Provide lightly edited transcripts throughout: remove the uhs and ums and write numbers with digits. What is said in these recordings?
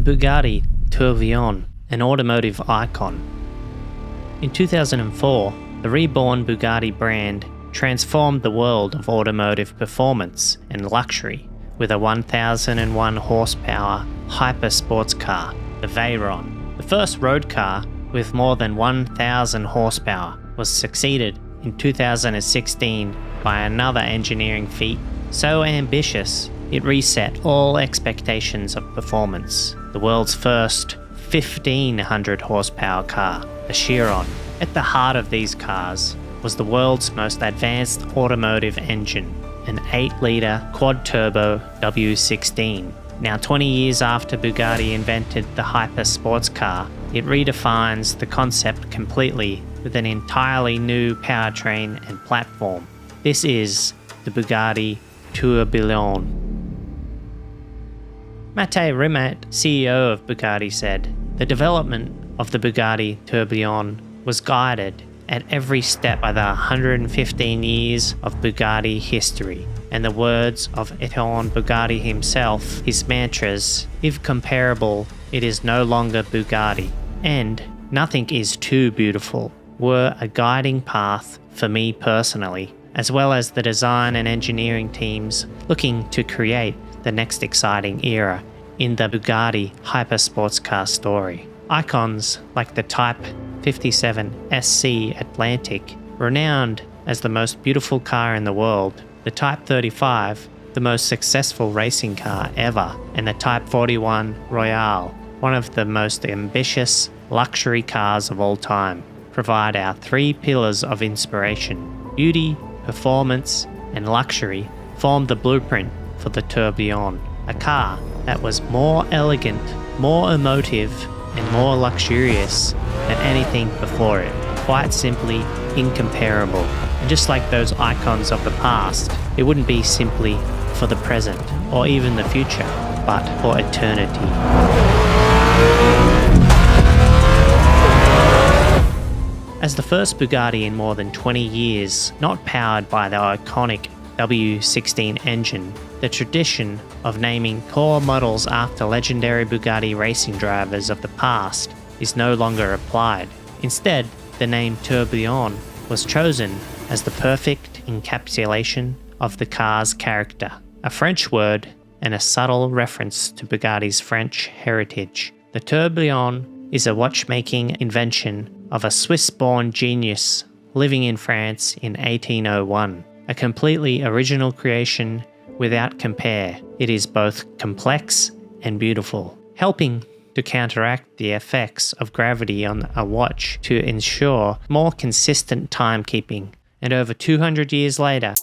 Bugatti Tourbillon, an automotive icon. In 2004, the reborn Bugatti brand transformed the world of automotive performance and luxury with a 1001 horsepower hyper sports car, the Veyron. The first road car with more than 1000 horsepower was succeeded in 2016 by another engineering feat so ambitious it reset all expectations of performance. The world's first 1500 horsepower car, the Chiron. At the heart of these cars was the world's most advanced automotive engine, an 8-litre quad-turbo W16. Now 20 years after Bugatti invented the hyper sports car, it redefines the concept completely with an entirely new powertrain and platform. This is the Bugatti Tourbillon. Mattei Rimet, CEO of Bugatti, said, "The development of the Bugatti Tourbillon was guided at every step by the 115 years of Bugatti history, and the words of Étienne Bugatti himself, his mantras, if comparable, it is no longer Bugatti, and nothing is too beautiful, were a guiding path for me personally, as well as the design and engineering teams looking to create the next exciting era in the Bugatti hypersports car story. Icons like the Type 57 SC Atlantic, renowned as the most beautiful car in the world, the Type 35, the most successful racing car ever, and the Type 41 Royale, one of the most ambitious luxury cars of all time, provide our three pillars of inspiration. Beauty, performance, and luxury formed the blueprint for the Tourbillon, a car that was more elegant, more emotive, and more luxurious than anything before it. Quite simply incomparable. And just like those icons of the past, it wouldn't be simply for the present or even the future, but for eternity. As the first Bugatti in more than 20 years, not powered by the iconic W16 engine, the tradition of naming core models after legendary Bugatti racing drivers of the past is no longer applied. Instead, the name Tourbillon was chosen as the perfect encapsulation of the car's character, a French word and a subtle reference to Bugatti's French heritage. The Tourbillon is a watchmaking invention of a Swiss-born genius living in France in 1801, a completely original creation without compare. It is both complex and beautiful, helping to counteract the effects of gravity on a watch to ensure more consistent timekeeping. And over 200 years later,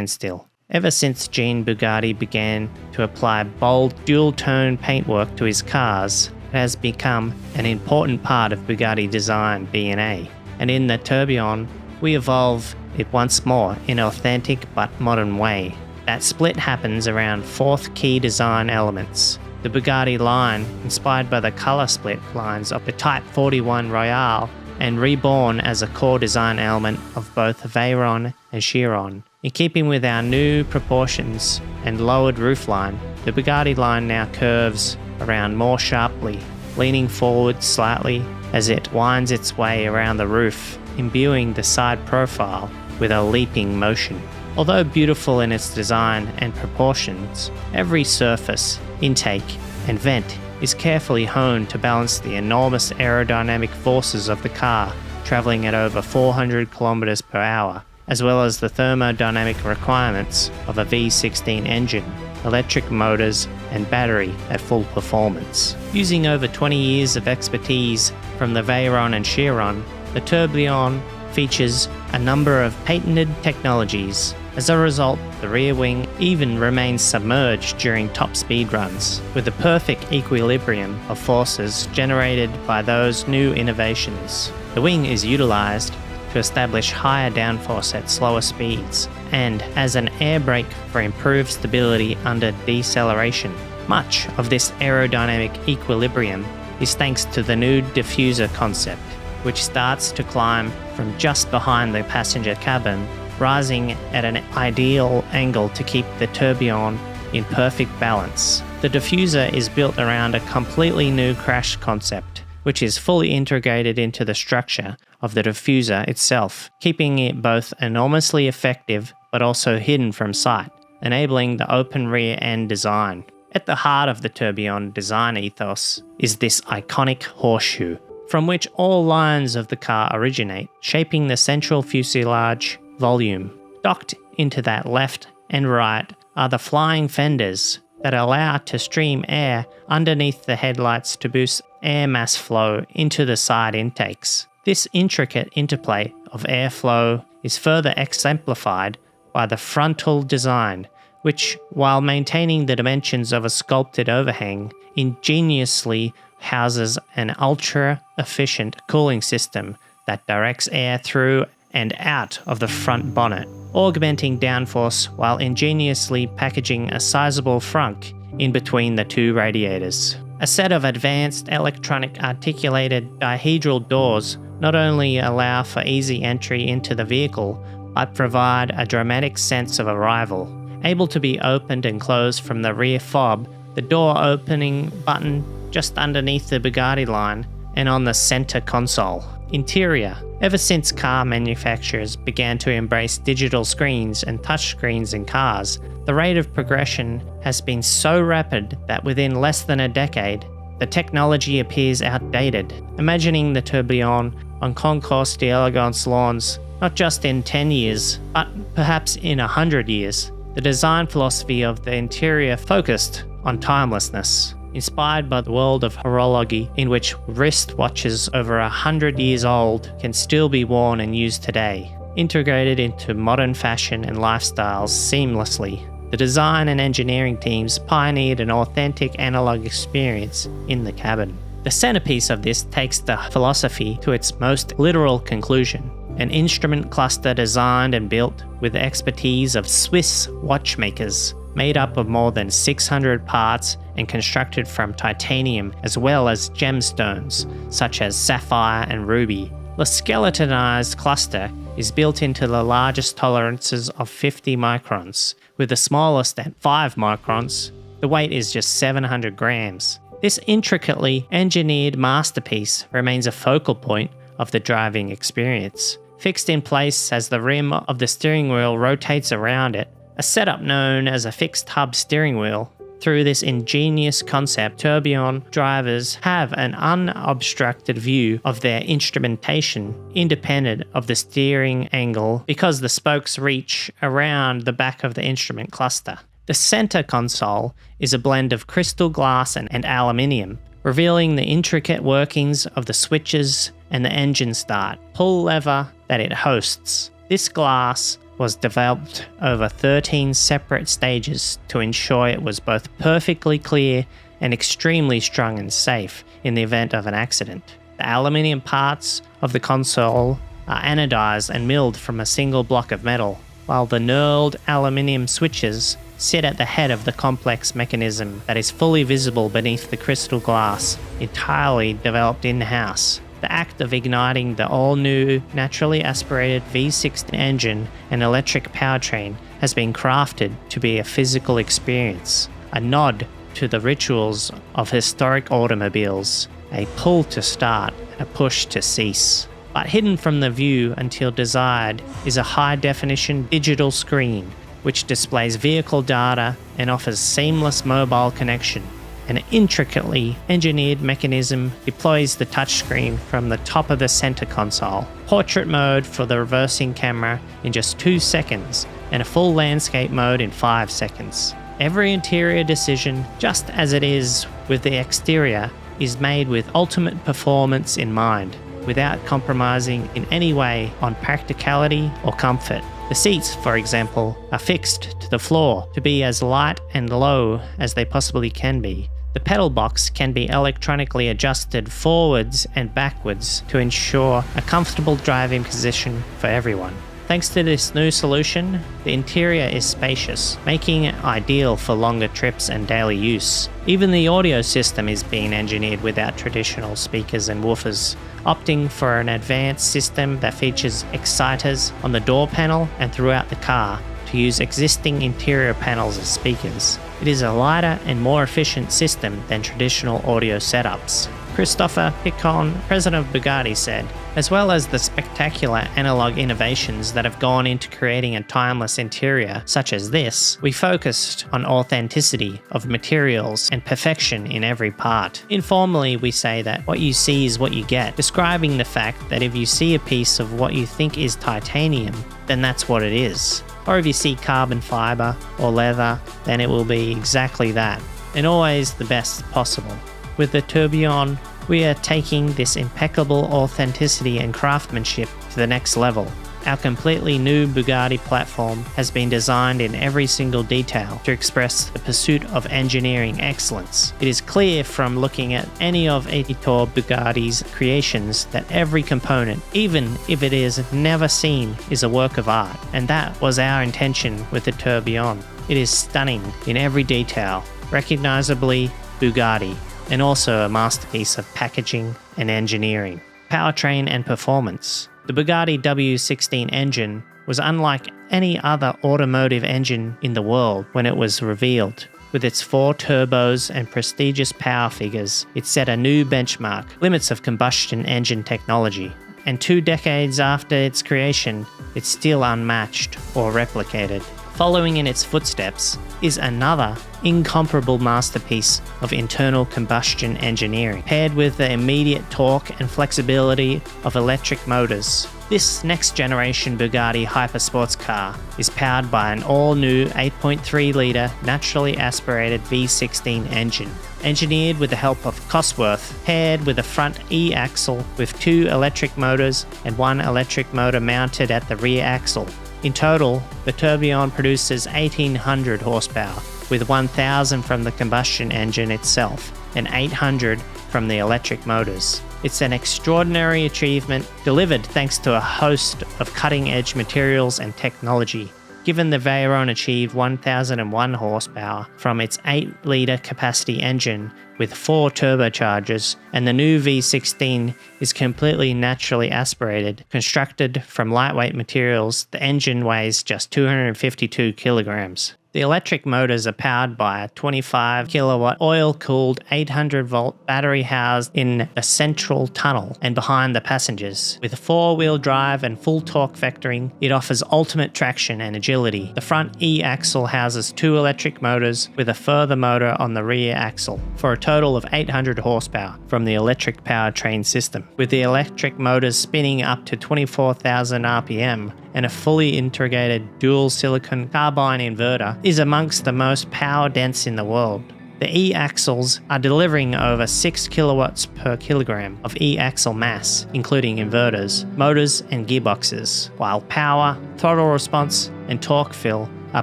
standstill. Ever since Jean Bugatti began to apply bold dual-tone paintwork to his cars, it has become an important part of Bugatti design DNA. And in the Tourbillon, we evolve it once more in an authentic but modern way. That split happens around 4th key design elements. The Bugatti line, inspired by the colour split lines of the Type 41 Royale, and reborn as a core design element of both Veyron and Chiron. In keeping with our new proportions and lowered roofline, the Bugatti line now curves around more sharply, leaning forward slightly as it winds its way around the roof, imbuing the side profile with a leaping motion. Although beautiful in its design and proportions, every surface, intake, and vent is carefully honed to balance the enormous aerodynamic forces of the car traveling at over 400 kilometers per hour, as well as the thermodynamic requirements of a V16 engine, electric motors, and battery at full performance. Using over 20 years of expertise from the Veyron and Chiron, the Tourbillon features a number of patented technologies. As a result, the rear wing even remains submerged during top speed runs, with the perfect equilibrium of forces generated by those new innovations. The wing is utilized to establish higher downforce at slower speeds, and as an air brake for improved stability under deceleration. Much of this aerodynamic equilibrium is thanks to the new diffuser concept, which starts to climb from just behind the passenger cabin, rising at an ideal angle to keep the Tourbillon in perfect balance. The diffuser is built around a completely new crash concept, which is fully integrated into the structure of the diffuser itself, keeping it both enormously effective but also hidden from sight, enabling the open rear end design. At the heart of the Tourbillon design ethos is this iconic horseshoe, from which all lines of the car originate, shaping the central fuselage volume. Docked into that left and right are the flying fenders that allow to stream air underneath the headlights to boost air mass flow into the side intakes. This intricate interplay of airflow is further exemplified by the frontal design, which, while maintaining the dimensions of a sculpted overhang, ingeniously houses an ultra-efficient cooling system that directs air through and out of the front bonnet, augmenting downforce while ingeniously packaging a sizable frunk in between the two radiators. A set of advanced electronic articulated dihedral doors not only allow for easy entry into the vehicle, but provide a dramatic sense of arrival. Able to be opened and closed from the rear fob, the door opening button just underneath the Bugatti line and on the center console. Interior. Ever since car manufacturers began to embrace digital screens and touchscreens in cars, the rate of progression has been so rapid that within less than a decade, the technology appears outdated. Imagining the Tourbillon on Concours d'Elegance lawns, not just in 10 years, but perhaps in 100 years. The design philosophy of the interior focused on timelessness, inspired by the world of horology, in which wristwatches over 100 years old can still be worn and used today, integrated into modern fashion and lifestyles seamlessly. The design and engineering teams pioneered an authentic analog experience in the cabin. The centerpiece of this takes the philosophy to its most literal conclusion. An instrument cluster designed and built with the expertise of Swiss watchmakers, made up of more than 600 parts and constructed from titanium as well as gemstones such as sapphire and ruby. The skeletonized cluster is built into the largest tolerances of 50 microns, with the smallest at 5 microns. The weight is just 700 grams. This intricately engineered masterpiece remains a focal point of the driving experience, fixed in place as the rim of the steering wheel rotates around it, a setup known as a fixed hub steering wheel. Through this ingenious concept, Tourbillon drivers have an unobstructed view of their instrumentation, independent of the steering angle, because the spokes reach around the back of the instrument cluster. The center console is a blend of crystal glass and aluminium, revealing the intricate workings of the switches and the engine start pull lever that it hosts. This glass was developed over 13 separate stages to ensure it was both perfectly clear and extremely strong and safe in the event of an accident. The aluminium parts of the console are anodized and milled from a single block of metal, while the knurled aluminium switches sit at the head of the complex mechanism that is fully visible beneath the crystal glass, entirely developed in-house. The act of igniting the all-new, naturally aspirated V6 engine and electric powertrain has been crafted to be a physical experience, a nod to the rituals of historic automobiles, a pull to start and a push to cease. But hidden from the view until desired is a high-definition digital screen which displays vehicle data and offers seamless mobile connection. An intricately engineered mechanism deploys the touchscreen from the top of the center console, portrait mode for the reversing camera in just 2 seconds, and a full landscape mode in 5 seconds. Every interior decision, just as it is with the exterior, is made with ultimate performance in mind, without compromising in any way on practicality or comfort. The seats, for example, are fixed to the floor to be as light and low as they possibly can be. The pedal box can be electronically adjusted forwards and backwards to ensure a comfortable driving position for everyone. Thanks to this new solution, the interior is spacious, making it ideal for longer trips and daily use. Even the audio system is being engineered without traditional speakers and woofers, opting for an advanced system that features exciters on the door panel and throughout the car to use existing interior panels as speakers. It is a lighter and more efficient system than traditional audio setups. Christopher Picon, president of Bugatti, said, as well as the spectacular analog innovations that have gone into creating a timeless interior such as this, we focused on authenticity of materials and perfection in every part. Informally, we say that what you see is what you get, describing the fact that if you see a piece of what you think is titanium, then that's what it is. Or if you see carbon fiber or leather, then it will be exactly that, and always the best possible. With the Tourbillon, we are taking this impeccable authenticity and craftsmanship to the next level. Our completely new Bugatti platform has been designed in every single detail to express the pursuit of engineering excellence. It is clear from looking at any of Epitome Bugatti's creations that every component, even if it is never seen, is a work of art, and that was our intention with the Tourbillon. It is stunning in every detail, recognizably Bugatti, and also a masterpiece of packaging and engineering. Powertrain and performance. The Bugatti W16 engine was unlike any other automotive engine in the world when it was revealed. With its 4 turbos and prestigious power figures, it set a new benchmark, limits of combustion engine technology. And 2 decades after its creation, it's still unmatched or replicated. Following in its footsteps is another incomparable masterpiece of internal combustion engineering, paired with the immediate torque and flexibility of electric motors. This next generation Bugatti hypersports car is powered by an all-new 8.3-litre naturally aspirated V16 engine, engineered with the help of Cosworth, paired with a front E-axle with 2 electric motors and 1 electric motor mounted at the rear axle. In total, the Tourbillon produces 1,800 horsepower, with 1,000 from the combustion engine itself and 800 from the electric motors. It's an extraordinary achievement delivered thanks to a host of cutting-edge materials and technology. Given the Veyron achieved 1,001 horsepower from its 8-litre capacity engine with 4 turbochargers, and the new V16 is completely naturally aspirated, constructed from lightweight materials, the engine weighs just 252 kilograms. The electric motors are powered by a 25 kilowatt oil-cooled 800-volt battery housed in a central tunnel and behind the passengers. With 4-wheel drive and full torque vectoring, it offers ultimate traction and agility. The front E-axle houses 2 electric motors with a further motor on the rear axle, for a total of 800 horsepower from the electric powertrain system, with the electric motors spinning up to 24,000 RPM, and a fully integrated dual silicon carbide inverter is amongst the most power dense in the world. The E-axles are delivering over 6 kilowatts per kilogram of E-axle mass, including inverters, motors, and gearboxes, while power, throttle response, and torque fill are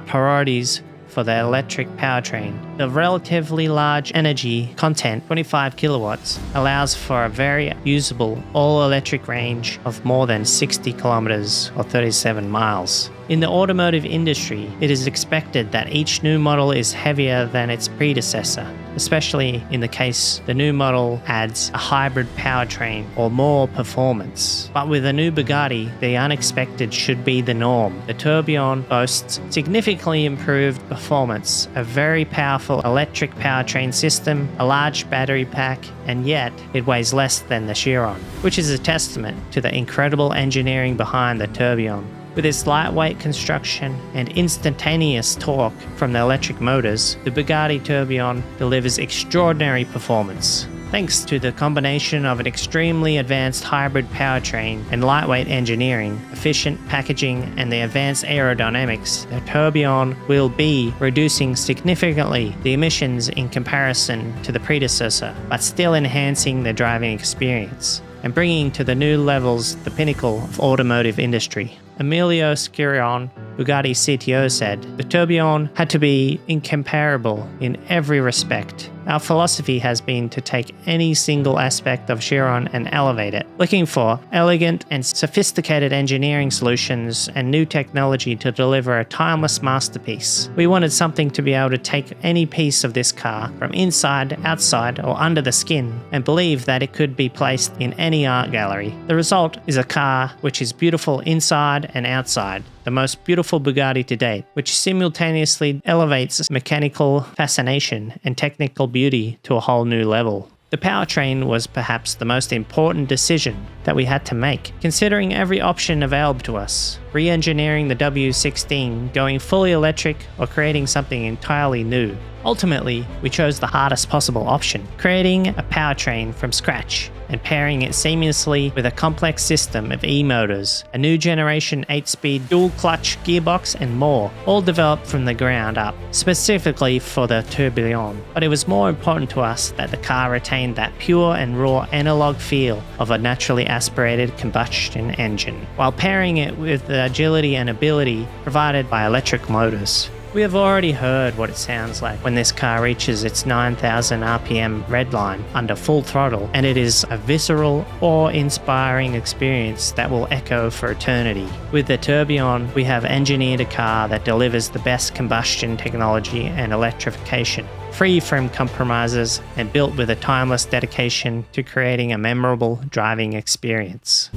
priorities for the electric powertrain. The relatively large energy content, 25 kilowatts, allows for a very usable all-electric range of more than 60 kilometers or 37 miles. In the automotive industry, it is expected that each new model is heavier than its predecessor, especially in the case the new model adds a hybrid powertrain or more performance. But with a new Bugatti, the unexpected should be the norm. The Tourbillon boasts significantly improved performance, a very powerful electric powertrain system, a large battery pack, and yet it weighs less than the Chiron, which is a testament to the incredible engineering behind the Tourbillon. With its lightweight construction and instantaneous torque from the electric motors, the Bugatti Tourbillon delivers extraordinary performance. Thanks to the combination of an extremely advanced hybrid powertrain and lightweight engineering, efficient packaging, and the advanced aerodynamics, the Tourbillon will be reducing significantly the emissions in comparison to the predecessor, but still enhancing the driving experience and bringing to the new levels the pinnacle of automotive industry. Emilio Sciron, Bugatti CTO, said, "The Tourbillon had to be incomparable in every respect. Our philosophy has been to take any single aspect of Chiron and elevate it, looking for elegant and sophisticated engineering solutions and new technology to deliver a timeless masterpiece. We wanted something to be able to take any piece of this car from inside, outside, or under the skin and believe that it could be placed in any art gallery. The result is a car which is beautiful inside and outside, the most beautiful Bugatti to date, which simultaneously elevates mechanical fascination and technical beauty to a whole new level." The powertrain was perhaps the most important decision that we had to make, considering every option available to us, re-engineering the W16, going fully electric, or creating something entirely new. Ultimately, we chose the hardest possible option, creating a powertrain from scratch and pairing it seamlessly with a complex system of E-motors, a new generation 8-speed dual-clutch gearbox, and more, all developed from the ground up, specifically for the Tourbillon. But it was more important to us that the car retained that pure and raw analog feel of a naturally aspirated combustion engine, while pairing it with the agility and ability provided by electric motors. We have already heard what it sounds like when this car reaches its 9,000 RPM redline under full throttle, and it is a visceral, awe-inspiring experience that will echo for eternity. With the Tourbillon, we have engineered a car that delivers the best combustion technology and electrification, free from compromises and built with a timeless dedication to creating a memorable driving experience.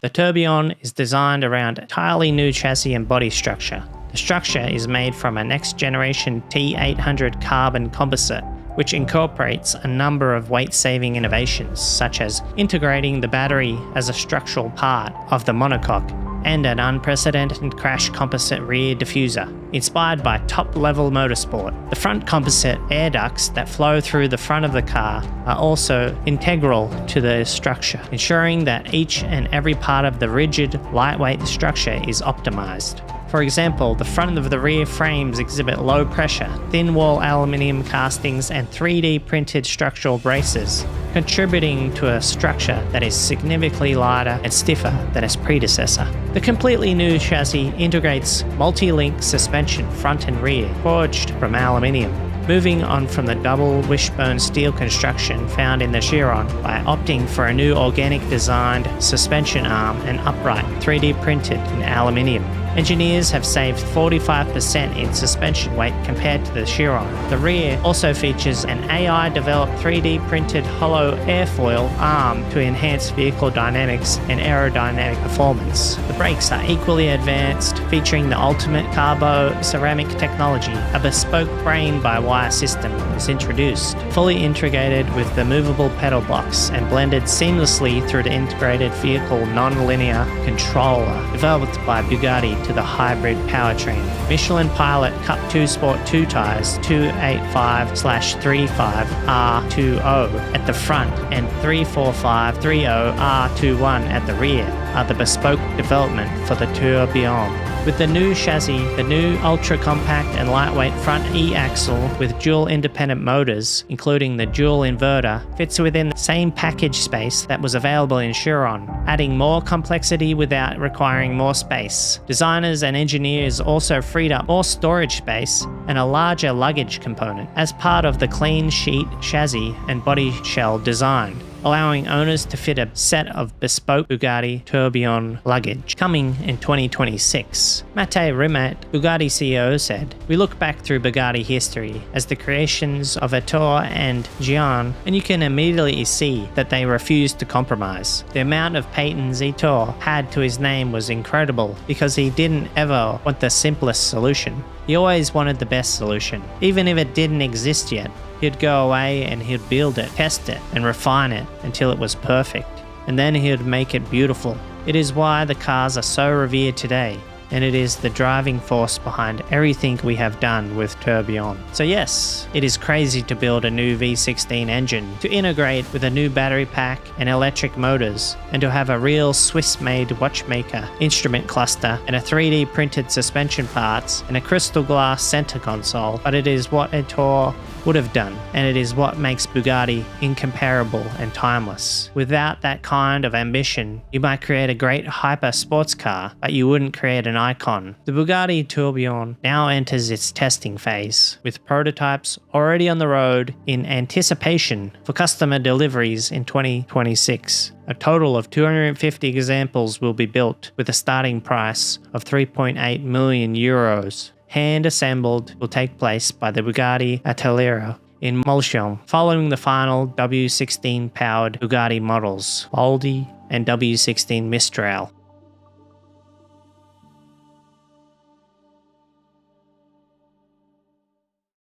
The Tourbillon is designed around an entirely new chassis and body structure. The structure is made from a next-generation T800 carbon composite, which incorporates a number of weight-saving innovations, such as integrating the battery as a structural part of the monocoque and an unprecedented crash composite rear diffuser, inspired by top-level motorsport. The front composite air ducts that flow through the front of the car are also integral to the structure, ensuring that each and every part of the rigid, lightweight structure is optimized. For example, the front of the rear frames exhibit low pressure, thin wall aluminium castings and 3D printed structural braces, contributing to a structure that is significantly lighter and stiffer than its predecessor. The completely new chassis integrates multi-link suspension front and rear, forged from aluminium, moving on from the double wishbone steel construction found in the Chiron by opting for a new organic designed suspension arm and upright 3D printed in aluminium. Engineers have saved 45% in suspension weight compared to the Chiron. The rear also features an AI-developed 3D printed hollow airfoil arm to enhance vehicle dynamics and aerodynamic performance. The brakes are equally advanced, featuring the ultimate carbo ceramic technology. A bespoke brain-by-wire system is introduced, fully integrated with the movable pedal box and blended seamlessly through the integrated vehicle non-linear controller developed by Bugatti to the hybrid powertrain. Michelin Pilot Cup 2 Sport 2 tyres 285/35 R20 at the front and 345/30 R21 at the rear are the bespoke development for the Tourbillon. With the new chassis, the new ultra-compact and lightweight front E-axle with dual independent motors, including the dual inverter, fits within the same package space that was available in Chiron, adding more complexity without requiring more space. Designers and engineers also freed up more storage space and a larger luggage component as part of the clean sheet chassis and body shell design, allowing owners to fit a set of bespoke Bugatti Tourbillon luggage, coming in 2026. Matteo Rimet, Bugatti CEO, said, "We look back through Bugatti history as the creations of Ettore and Gian, and you can immediately see that they refused to compromise. The amount of patents Ettore had to his name was incredible because he didn't ever want the simplest solution. He always wanted the best solution, even if it didn't exist yet. He'd go away and he'd build it, test it, and refine it until it was perfect. And then he'd make it beautiful. It is why the cars are so revered today, and it is the driving force behind everything we have done with Tourbillon." So yes, it is crazy to build a new V16 engine, to integrate with a new battery pack and electric motors, and to have a real Swiss-made watchmaker instrument cluster and a 3D printed suspension parts and a crystal glass center console, but it is what Ettore would have done, and it is what makes Bugatti incomparable and timeless. Without that kind of ambition, you might create a great hyper sports car, but you wouldn't create an icon. The Bugatti Tourbillon now enters its testing phase, with prototypes already on the road in anticipation for customer deliveries in 2026. A total of 250 examples will be built with a starting price of 3.8 million euros. Hand assembled will take place by the Bugatti Atelier in Molsheim, following the final W16 powered Bugatti models, Boldi and W16 Mistral.